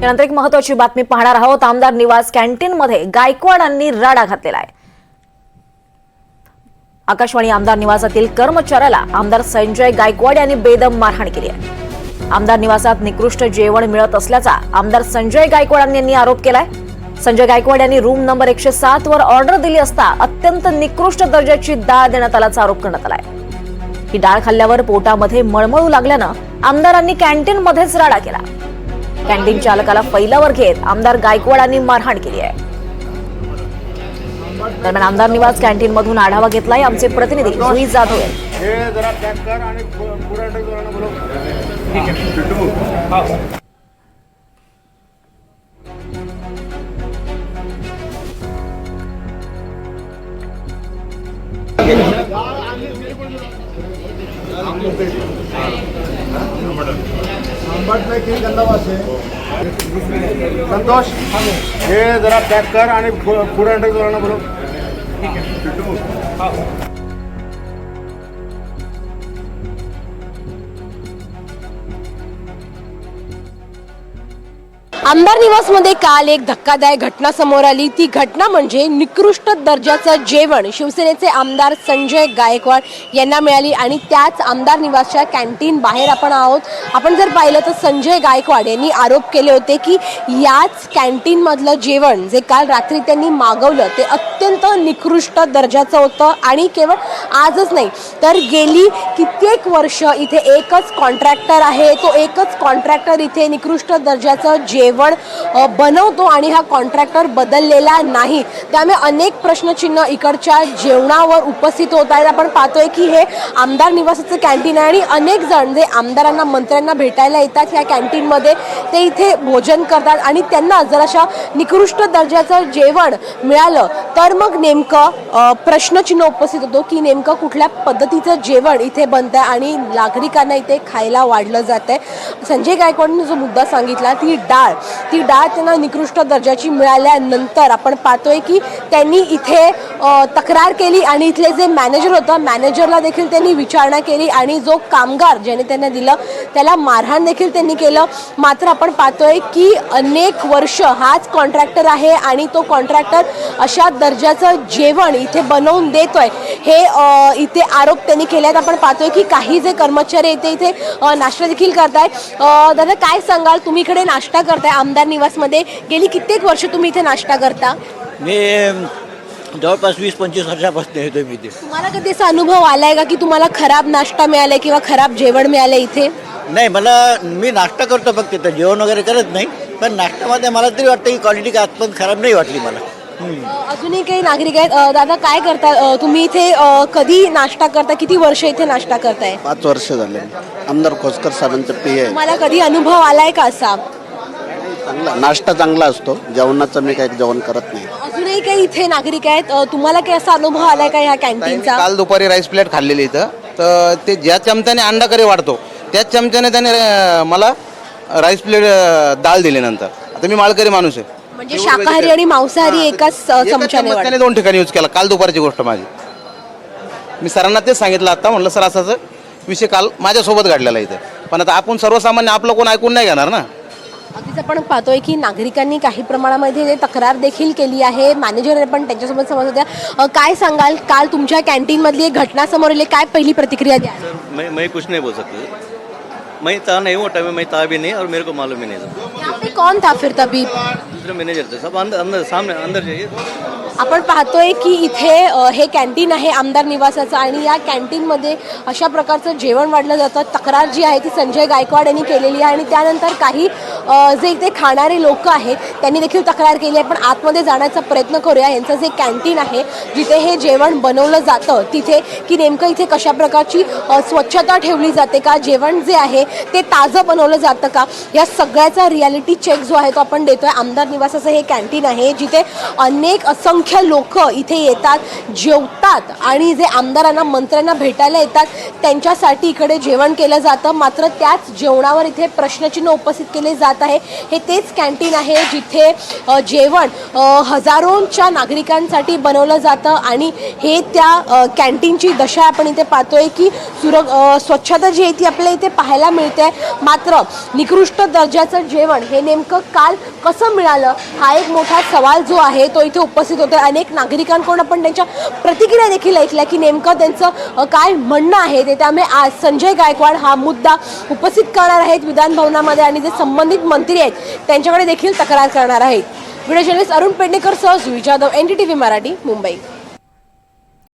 यानंतर एक महत्त्वाची बातमी पाहणार आहोत। आमदार निवास कॅन्टीनमध्ये गायकवाडांनी राडा घातलेला आहे। आकाशवाणी आमदार निवासातील कर्मचाऱ्याला आमदार संजय गायकवाड यांनी बेदम मारहाण केली आहे। आमदार निवासात निकृष्ट जेवण मिळत असल्याचा आमदार संजय गायकवाड यांनी आरोप केलाय। संजय गायकवाड यांनी रूम नंबर 107 वर ऑर्डर दिली असता अत्यंत निकृष्ट दर्जाची डाळ देण्यात आल्याचा आरोप करण्यात आलाय। ही डाळ खाल्ल्यावर पोटामध्ये मळमळू लागल्यानं आमदारांनी कॅन्टीनमध्येच राडा केला। कॅन्टीन चालकाला फैलावर घेत आमदार गायकवाडांनी मारहाण केली आहे। दरम्यान आमदार निवास कॅन्टीन मधून आढावा घेतलाय आमचे प्रतिनिधी जुई जाधव यांनी। संतोष हे जरा पॅक कर आणि पुढे एंटर करायला बोलव। आमदार निवासमध्ये काल एक धक्कादायक घटना समोर आली। ती घटना म्हणजे निकृष्ट दर्जाचं जेवण शिवसेनेचे आमदार संजय गायकवाड यांना मिळाली आणि त्याच आमदार निवासच्या कॅन्टीन बाहेर आपण आहोत। आपण जर पाहिलं तर संजय गायकवाड यांनी आरोप केले होते की याच कॅन्टीन मधलं जेवण जे काल रात्री त्यांनी मागवलं ते अत्यंत निकृष्ट दर्जाचं होतं आणि केवळ आजच नाही तर गेली कित्येक वर्ष इथे एकच कॉन्ट्रॅक्टर आहे। तो एकच कॉन्ट्रॅक्टर इथे निकृष्ट दर्जाचं जेवण बनवतो आणि हा कॉन्ट्रॅक्टर बदललेला नाही। त्यामुळे अनेक प्रश्नचिन्ह इकडच्या जेवणावर उपस्थित होत आहेत। आपण पाहतोय की हे आमदार निवासाचं कॅन्टीन आहे आणि अनेक जण जे आमदारांना मंत्र्यांना भेटायला येतात ह्या कॅन्टीनमध्ये ते इथे भोजन करतात आणि त्यांना जर अशा निकृष्ट दर्जाचं जेवण मिळालं तर मग नेमकं प्रश्नचिन्ह उपस्थित होतो की नेमकं कुठल्या पद्धतीचं जेवण इथे बनतंय आणि नागरिकांना इथे खायला वाढलं जातंय। संजय गायकवाडांनी जो मुद्दा सांगितला ती डाळ त्यांना निकृष्ट दर्जाची मिळाल्यानंतर आपण पाहतोय की त्यांनी इथे तक्रार केली आणि इथले जे मॅनेजर होता मॅनेजरला देखील त्यांनी विचारणा केली आणि जो कामगार ज्याने त्यांना दिलं त्याला मारहाण देखील त्यांनी केलं। मात्र आपण पाहतोय की अनेक वर्ष हाच कॉन्ट्रॅक्टर आहे आणि तो कॉन्ट्रॅक्टर अशा दर्जाचं जेवण इथे बनवून देतोय हे इथे आरोप त्यांनी केले आहेत। आपण पाहतोय की काही जे कर्मचारी इथे नाश्ता देखील करताय। दादा काय सांगाल, तुम्ही इकडे नाश्ता करताय आमदार निवासमध्ये, गेली कित्येक वर्ष तुम्ही इथे नाश्ता करता? मी जवळपास 20-25 वर्षापासून येतोय मी इथे। तुम्हाला कधी असा अनुभव आलाय का की तुम्हाला खराब नाश्ता मिळालाय किंवा खराब जेवण मिळालंय इथे? नाही, मी नाश्ता करतो फक्त, तर जेवण वगैरे करत नाही। पण नाश्त्यामध्ये मला तरी वाटतं की क्वालिटी काय आजपर्यंत खराब नाही वाटली मला। अजूनही काही नागरिक आहेत। दादा काय करता तुम्ही इथे, कधी नाश्ता करता, किती वर्ष इथे नाश्ता करताय? 5 वर्ष झाले। आमदार खोसकर साहेबांचं पी आहे। तुम्हाला कधी अनुभव आलाय का असा? चांगला नाश्ता चांगला असतो, जेवणाचं मी काही जेवण करत नाही। अजूनही काही इथे नागरिक आहेत, तुम्हाला काही असा अनुभव आलाय का ह्या कॅन्टीनचा? काल दुपारी राईस प्लेट खाल्लेली इथं, तर ते ज्या चमच्याने अंडा करी वाढतो त्याच चमच्याने त्याने मला राईस प्लेट डाळ दिली। नंतर आता मी माळकरी माणूस आहे, म्हणजे शाकाहारी आणि मांसाहारी एकाच चमच्याने 2 ठिकाणी यूज केला। काल दुपारची गोष्ट माझी, मी सरांना तेच सांगितलं आता, म्हटलं सर असाच विषय काल माझ्यासोबत घडलेला इथे। पण आता आपण सर्वसामान्य आपलं कोण ऐकून नाही घेणार ना। अगदीच आपण पाहतोय की नागरिकांनी काही प्रमाणामध्ये तक्रार देखील केली आहे। मॅनेजर पण त्यांच्यासोबत समज होत्या। काय सांगाल, काल तुमच्या कॅन्टीन मधली एक घटना समोर आली, काय पहिली प्रतिक्रिया द्या? मैं कुछ नहीं बोल सकती, मैं था नहीं वो टाइम में, मैं था भी नहीं और मेरे को मालूम ही नहीं था। यहाँ पे कौन था फिर तभी? दूसरे मैनेजर थे, सब अंदर सामने अंदर जाइए। आपण पाहतोय की इथे हे कॅन्टीन आहे आमदार निवासाचं आणि या कॅन्टीनमध्ये अशा प्रकारचं जेवण वाढलं जातं। तक्रार जी आहे ती संजय गायकवाड यांनी केलेली आहे आणि त्यानंतर काही जे इथे खाणारे लोक आहेत त्यांनी देखील तक्रार केली आहे। पण आतमध्ये जाण्याचा प्रयत्न करूया। यांचं जे कॅन्टीन आहे जिथे हे जेवण बनवलं जातं तिथे की नेमकं इथे कशा प्रकारची स्वच्छता ठेवली जाते का, जेवण जे आहे ते ताजं बनवलं जातं का, या सगळ्याचा रियालिटी चेक जो आहे तो आपण देतोय। आमदार निवासाचं हे कॅन्टीन आहे जिथे अनेक असंख्य असंख्य लोक इथे येतात, जेवतात आणि जे आमदारांना मंत्र्यांना भेटायला येतात त्यांच्यासाठी इकडे जेवण केलं जातं. मात्र त्याच जेवणावर इथे प्रश्नचिन्ह उपस्थित केले जात आहे. हे तेच कॅन्टीन आहे जिथे जेवण हजारोंच्या नागरिकांसाठी बनवलं जातं आणि हे त्या कॅन्टीनची दशा आपण इथे पाहतोय की स्वच्छता जी आहे ती आपल्याला इथे पाहायला मिळते. मात्र निकृष्ट दर्जाचं जेवण हे नेमकं काल कसं मिळालं हा एक मोठा सवाल जो आहे तो इथे उपस्थित होतो. अनेक नागरिकांकडून आपण त्यांच्या प्रतिक्रिया देखील ऐकल्या की नेमकं त्यांचं काय म्हणणं आहे ते. त्यामुळे आज संजय गायकवाड हा मुद्दा उपस्थित करणार आहेत विधान भवनामध्ये आणि जे संबंधित मंत्री आहेत त्यांच्याकडे देखील तक्रार करणार आहेत. व्हिडिओ जर्नलिस्ट अरुण पेडणेकर सह जुई जाधव, NDTV मराठी, मुंबई.